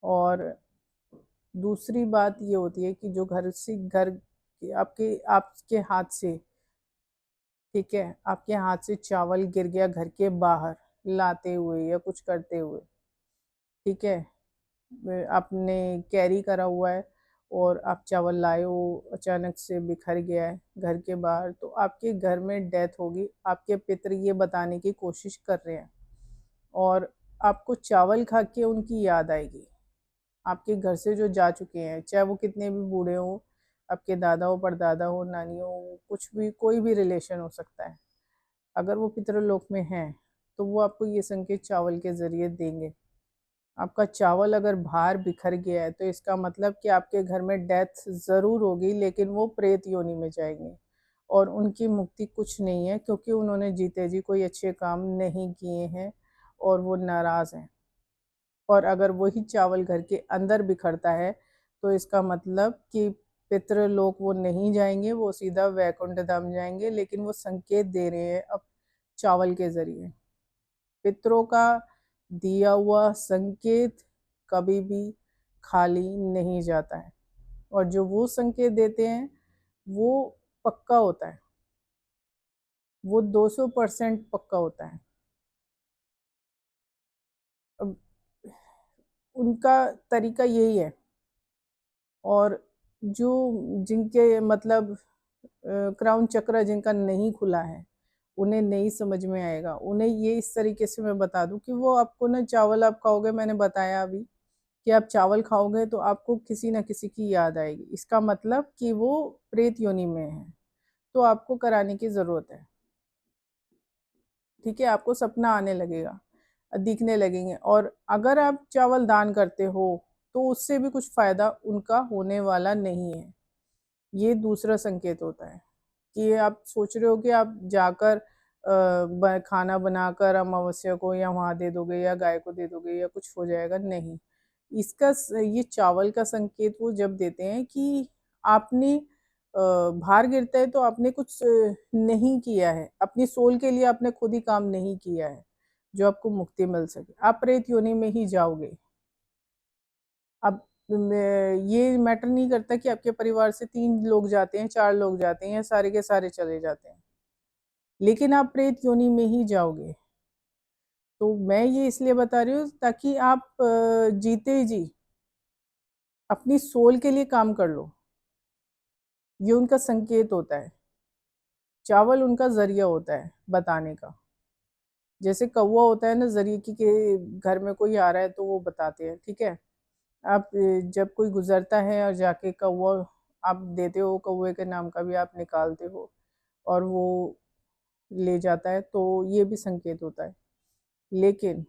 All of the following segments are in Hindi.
और दूसरी बात ये होती है कि जो घर से घर आपके आपके हाथ से, ठीक है, आपके हाथ से चावल गिर गया घर के बाहर लाते हुए या कुछ करते हुए, ठीक है, आपने कैरी करा हुआ है और आप चावल लाए हो, अचानक से बिखर गया है घर के बाहर, तो आपके घर में डेथ होगी। आपके पितर ये बताने की कोशिश कर रहे हैं और आपको चावल खा के उनकी याद आएगी, आपके घर से जो जा चुके हैं, चाहे वो कितने भी बूढ़े हों, आपके दादा हो, परदादा हो, नानी हो, कुछ भी, कोई भी रिलेशन हो सकता है। अगर वो पितृलोक में हैं, तो वो आपको ये संकेत चावल के ज़रिए देंगे। आपका चावल अगर बाहर बिखर गया है, तो इसका मतलब कि आपके घर में डेथ ज़रूर होगी, लेकिन वो प्रेत योनि में जाएँगे और उनकी मुक्ति कुछ नहीं है, क्योंकि उन्होंने जीते जी कोई अच्छे काम नहीं किए हैं और वो नाराज़ हैं। और अगर वही चावल घर के अंदर बिखरता है, तो इसका मतलब कि पितृलोक वो नहीं जाएँगे, वो सीधा वैकुंठ धाम जाएँगे, लेकिन वो संकेत दे रहे हैं अब चावल के ज़रिए। पितरों का दिया हुआ संकेत कभी भी खाली नहीं जाता है और जो वो संकेत देते हैं, वो पक्का होता है, वो 200% पक्का होता है। अब उनका तरीका यही है और जो जिनके मतलब क्राउन चक्र जिनका नहीं खुला है, उन्हें नहीं समझ में आएगा। उन्हें ये इस तरीके से मैं बता दूँ कि वो आपको ना चावल आप खाओगे, मैंने बताया अभी कि आप चावल खाओगे तो आपको किसी न किसी की याद आएगी। इसका मतलब कि वो प्रेत योनि में है, तो आपको कराने की ज़रूरत है। ठीक है? आपको सपना आने लगेगा, दिखने लगेंगे और अगर आप चावल दान करते हो, तो उससे भी कुछ फ़ायदा उनका होने वाला नहीं है। ये दूसरा संकेत होता है कि आप सोच रहे हो कि आप जाकर खाना बनाकर अमावस्या को या वहाँ दे दोगे या गाय को दे दोगे या कुछ हो जाएगा, नहीं। इसका ये चावल का संकेत वो जब देते हैं कि आपने भार गिरता है तो आपने कुछ नहीं किया है, अपनी सोल के लिए आपने खुद ही काम नहीं किया है, जो आपको मुक्ति मिल सके। आप प्रेत योनि में ही जाओगे। अब ये मैटर नहीं करता कि आपके परिवार से 3 लोग जाते हैं, 4 लोग जाते हैं या सारे के सारे चले जाते हैं, लेकिन आप प्रेत योनि में ही जाओगे। तो मैं ये इसलिए बता रही हूँ ताकि आप जीते जी अपनी सोल के लिए काम कर लो, ये उनका संकेत होता है। चावल उनका ज़रिया होता है बताने का। जैसे कौवा होता है ना ज़रिए कि घर में कोई आ रहा है तो वो बताते हैं, ठीक है? आप जब कोई गुज़रता है और जाके कौवा आप देते हो, कौवे के नाम का भी आप निकालते हो और वो ले जाता है, तो ये भी संकेत होता है। लेकिन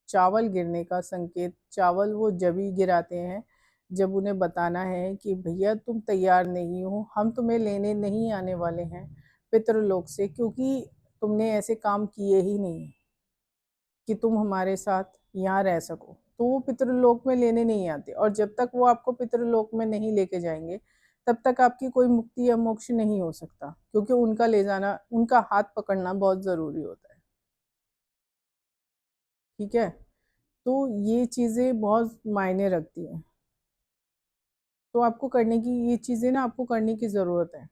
चावल गिरने का संकेत चावल वो जब ही गिराते हैं, जब उन्हें बताना है कि भैया तुम तैयार नहीं हो, हम तुम्हें लेने नहीं आने वाले हैं पितृलोक से, क्योंकि तुमने ऐसे काम किए ही नहीं कि तुम हमारे साथ यहाँ रह सको। तो वो पितृलोक में लेने नहीं आते और जब तक वो आपको पितृलोक में नहीं लेके जाएँगे, तब तक आपकी कोई मुक्ति या मोक्ष नहीं हो सकता, क्योंकि उनका ले जाना, उनका हाथ पकड़ना बहुत ज़रूरी होता है। ठीक है? तो ये चीज़ें बहुत मायने रखती हैं। तो आपको करने की ये चीज़ें ना आपको करने की ज़रूरत है।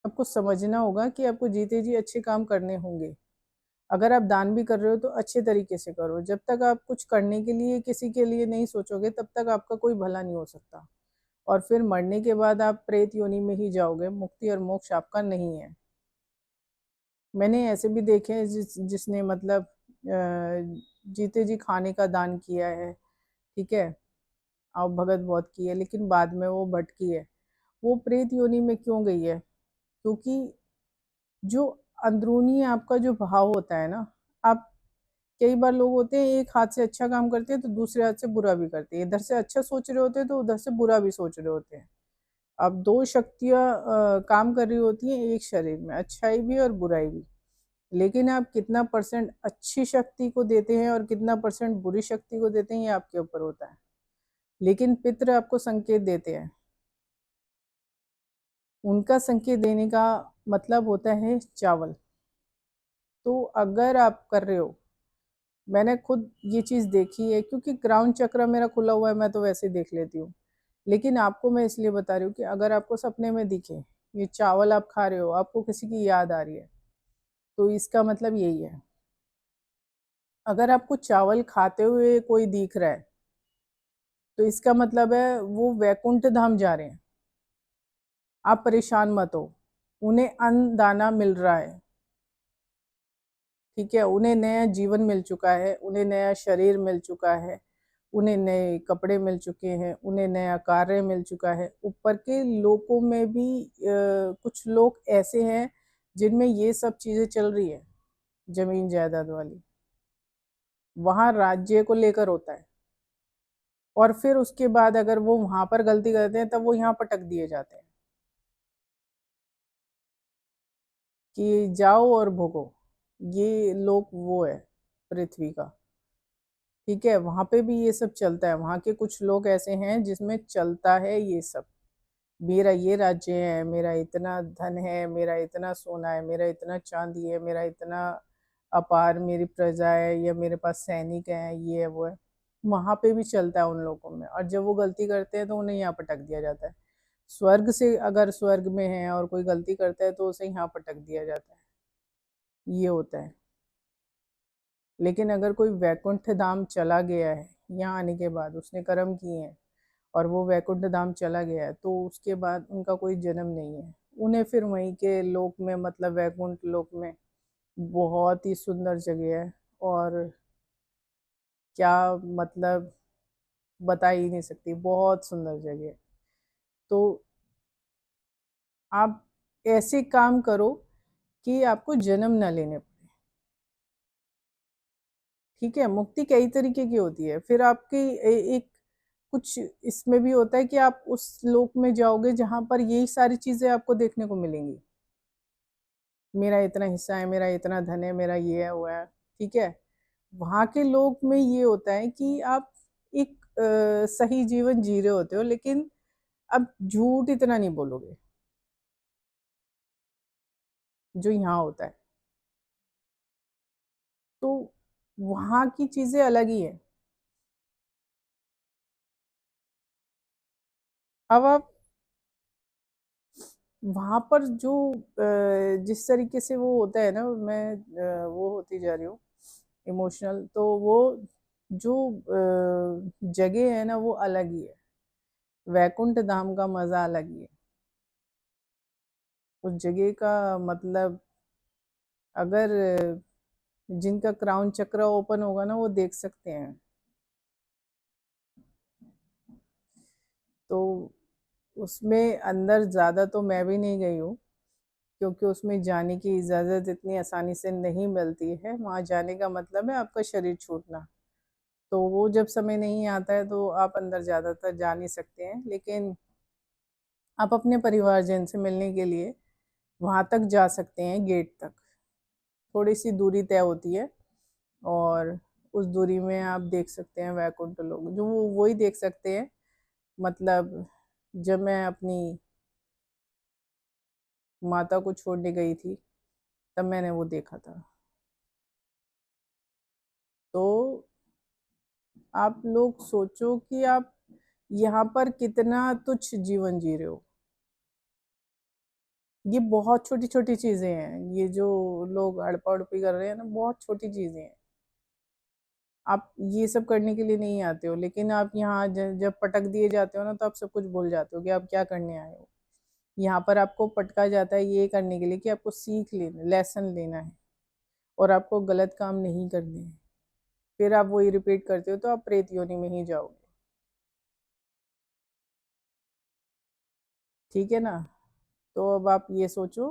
आपको समझना होगा कि आपको जीते जी अच्छे काम करने होंगे। अगर आप दान भी कर रहे हो तो अच्छे तरीके से करो। जब तक आप कुछ करने के लिए किसी के लिए नहीं सोचोगे, तब तक आपका कोई भला नहीं हो सकता। और फिर मरने के बाद आप प्रेत योनि में ही जाओगे, मुक्ति और मोक्ष आपका नहीं है। मैंने ऐसे भी देखे हैं जिसने मतलब जीते जी खाने का दान किया है, ठीक है? और भगत बहुत की है, लेकिन बाद में वो भटकी है। वो प्रेत योनि में क्यों गई है? क्योंकि जो अंदरूनी आपका जो भाव होता है ना, आप कई बार लोग होते हैं एक हाथ से अच्छा काम करते हैं तो दूसरे हाथ से बुरा भी करते हैं। इधर से अच्छा सोच रहे होते हैं तो उधर से बुरा भी सोच रहे होते हैं। अब 2 शक्तियाँ काम कर रही होती हैं एक शरीर में, अच्छाई भी और बुराई भी। लेकिन आप कितना परसेंट अच्छी शक्ति को देते हैं और कितना परसेंट बुरी शक्ति को देते हैं, ये आपके ऊपर होता है। लेकिन पितृ आपको संकेत देते हैं। उनका संकेत देने का मतलब होता है चावल। तो अगर आप कर रहे हो मैंने खुद ये चीज़ देखी है, क्योंकि क्राउन चक्र मेरा खुला हुआ है, मैं तो वैसे ही देख लेती हूँ। लेकिन आपको मैं इसलिए बता रही हूँ कि अगर आपको सपने में दिखे, ये चावल आप खा रहे हो, आपको किसी की याद आ रही है, तो इसका मतलब यही है। अगर आपको चावल खाते हुए कोई दिख रहा है, तो इसका मतलब है वो वैकुंठ धाम जा रहे हैं। आप परेशान मत हो, उन्हें अन्न दाना मिल रहा है, ठीक है? उन्हें नया जीवन मिल चुका है, उन्हें नया शरीर मिल चुका है, उन्हें नए कपड़े मिल चुके हैं, उन्हें नया कार्य मिल चुका है। ऊपर के लोकों में भी कुछ लोग ऐसे हैं जिनमें ये सब चीज़ें चल रही है, ज़मीन जायदाद वाली। वहाँ राज्य को लेकर होता है, और फिर उसके बाद अगर वो वहाँ पर गलती करते हैं, तब वो यहाँ पटक दिए जाते हैं कि जाओ और भोगो। ये लोक वो है पृथ्वी का, ठीक है? वहाँ पे भी ये सब चलता है। वहाँ के कुछ लोग ऐसे हैं जिसमें चलता है ये सब। मेरा ये राज्य है, मेरा इतना धन है, मेरा इतना सोना है, मेरा इतना चांदी है, मेरा इतना अपार मेरी प्रजा है, या मेरे पास सैनिक हैं, ये है वो है। वहाँ पे भी चलता है उन लोगों में, और जब वो गलती करते हैं तो उन्हें यहाँ पटक दिया जाता है। स्वर्ग से अगर स्वर्ग में है और कोई गलती करता है तो उसे यहाँ पटक दिया जाता है, ये होता है। लेकिन अगर कोई वैकुंठ धाम चला गया है, यहाँ आने के बाद उसने कर्म किए हैं और वो वैकुंठ धाम चला गया है, तो उसके बाद उनका कोई जन्म नहीं है। उन्हें फिर वहीं के लोक में, मतलब वैकुंठ लोक में, बहुत ही सुंदर जगह है, और क्या मतलब बता ही नहीं सकती, बहुत सुंदर जगह है। तो आप ऐसे काम करो कि आपको जन्म ना लेने पड़े, ठीक है? मुक्ति कई तरीके की होती है। फिर आपकी एक कुछ इसमें भी होता है कि आप उस लोक में जाओगे जहाँ पर यही सारी चीज़ें आपको देखने को मिलेंगी। मेरा इतना हिस्सा है, मेरा इतना धन है, मेरा ये है, वो है, ठीक है? वहाँ के लोक में ये होता है कि आप एक सही जीवन जी रहे होते हो, लेकिन अब झूठ इतना नहीं बोलोगे, जो यहाँ होता है। तो वहाँ की चीज़ें अलग ही हैं। अब आप वहाँ पर जो जिस तरीके से वो होता है ना, मैं वो होती जा रही हूँ इमोशनल, तो वो जो जगह है ना, वो अलग ही है। वैकुंठ धाम का मज़ा अलग ही है। उस जगह का मतलब, अगर जिनका क्राउन चक्र ओपन होगा ना, वो देख सकते हैं। तो उसमें अंदर ज़्यादा तो मैं भी नहीं गई हूँ, क्योंकि उसमें जाने की इजाज़त इतनी आसानी से नहीं मिलती है। वहाँ जाने का मतलब है आपका शरीर छूटना। तो वो जब समय नहीं आता है तो आप अंदर ज़्यादातर जा नहीं सकते हैं, लेकिन आप अपने परिवारजन से मिलने के लिए वहाँ तक जा सकते हैं, गेट तक। थोड़ी-सी दूरी तय होती है, और उस दूरी में आप देख सकते हैं वैकुंठ लोक, जो वो वही देख सकते हैं। मतलब जब मैं अपनी माता को छोड़ने गई थी, तब मैंने वो देखा था। तो आप लोग सोचो कि आप यहाँ पर कितना तुच्छ जीवन जी रहे हो। ये बहुत छोटी-छोटी चीज़ें हैं, ये जो लोग हड़पा-हड़पी कर रहे हैं ना, बहुत छोटी चीज़ें हैं। आप ये सब करने के लिए नहीं आते हो, लेकिन आप यहाँ जब पटक दिए जाते हो ना, तो आप सब कुछ भूल जाते हो कि आप क्या करने आए हो। यहाँ पर आपको पटका जाता है ये करने के लिए कि आपको सीख लेना, लेसन लेना है, और आपको गलत काम नहीं करने हैं। फिर आप वही रिपीट करते हो, तो आप प्रेत योनि में ही जाओगे, ठीक है ना? तो अब आप ये सोचो,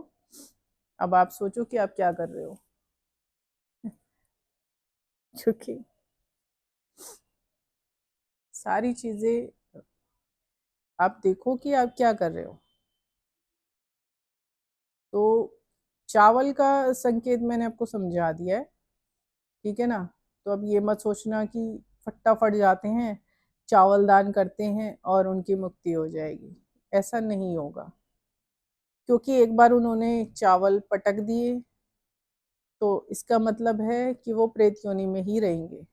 अब आप सोचो कि आप क्या कर रहे हो? क्योंकि सारी चीज़ें आप देखो कि आप क्या कर रहे हो। तो चावल का संकेत मैंने आपको समझा दिया है, ठीक है ना? तो अब ये मत सोचना कि फटाफट जाते हैं, चावल दान करते हैं और उनकी मुक्ति हो जाएगी। ऐसा नहीं होगा, क्योंकि एक बार उन्होंने चावल पटक दिए, तो इसका मतलब है कि वो प्रेत योनि में ही रहेंगे,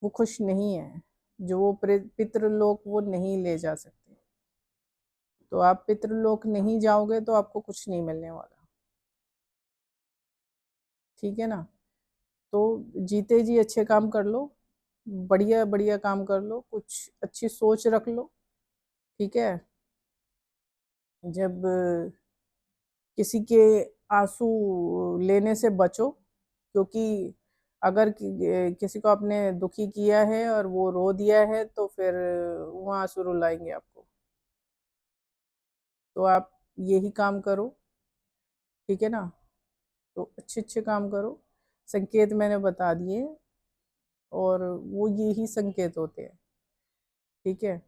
वो खुश नहीं है। जो वो पितृलोक वो नहीं ले जा सकते। तो आप पितृलोक नहीं जाओगे तो आपको कुछ नहीं मिलने वाला, ठीक है ना। तो जीते जी अच्छे काम कर लो, बढ़िया बढ़िया काम कर लो, कुछ अच्छी सोच रख लो, ठीक है। जब किसी के आंसू लेने से बचो, क्योंकि अगर किसी को आपने दुखी किया है और वो रो दिया है तो फिर वो आंसू रुलाएंगे आपको। तो आप यही काम करो, ठीक है ना। तो अच्छे अच्छे काम करो, संकेत मैंने बता दिए और वो यही संकेत होते हैं, ठीक है।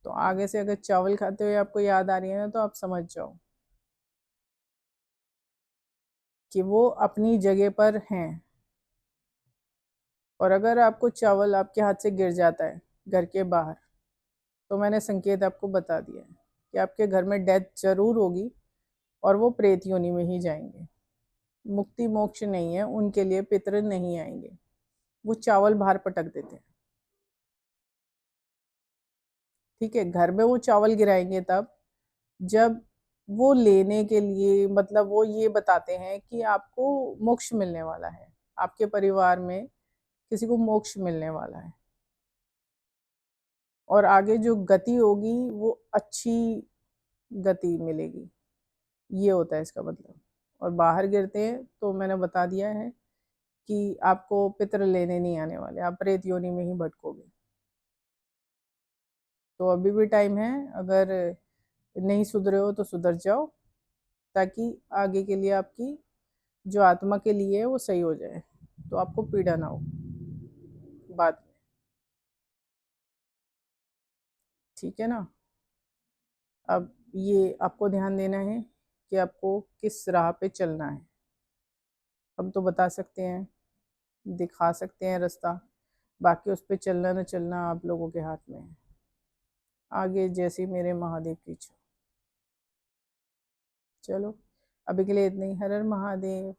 तो आगे से अगर चावल खाते हुए आपको याद आ रही है ना, तो आप समझ जाओ कि वो अपनी जगह पर हैं। और अगर आपको चावल आपके हाथ से गिर जाता है घर के बाहर, तो मैंने संकेत आपको बता दिया है कि आपके घर में डेथ जरूर होगी और वो प्रेत योनि में ही जाएंगे। मुक्ति मोक्ष नहीं है उनके लिए, पितृ नहीं आएंगे, वो चावल बाहर पटक देते हैं, ठीक है। घर में वो चावल गिराएंगे तब जब वो लेने के लिए, मतलब वो ये बताते हैं कि आपको मोक्ष मिलने वाला है, आपके परिवार में किसी को मोक्ष मिलने वाला है और आगे जो गति होगी वो अच्छी गति मिलेगी, ये होता है इसका मतलब। और बाहर गिरते हैं तो मैंने बता दिया है कि आपको पितृ लेने नहीं आने वाले, आप प्रेत योनि में ही भटकोगे। तो अभी भी टाइम है, अगर नहीं सुधरे हो तो सुधर जाओ, ताकि आगे के लिए आपकी जो आत्मा के लिए है वो सही हो जाए, तो आपको पीड़ा ना हो बाद में, ठीक है ना। अब ये आपको ध्यान देना है कि आपको किस राह पे चलना है। हम तो बता सकते हैं, दिखा सकते हैं रास्ता, बाकी उस पर चलना न चलना आप लोगों के हाथ में है। आगे जैसे मेरे महादेव की इच्छा। चलो अभी के लिए इतना ही। हर हर महादेव।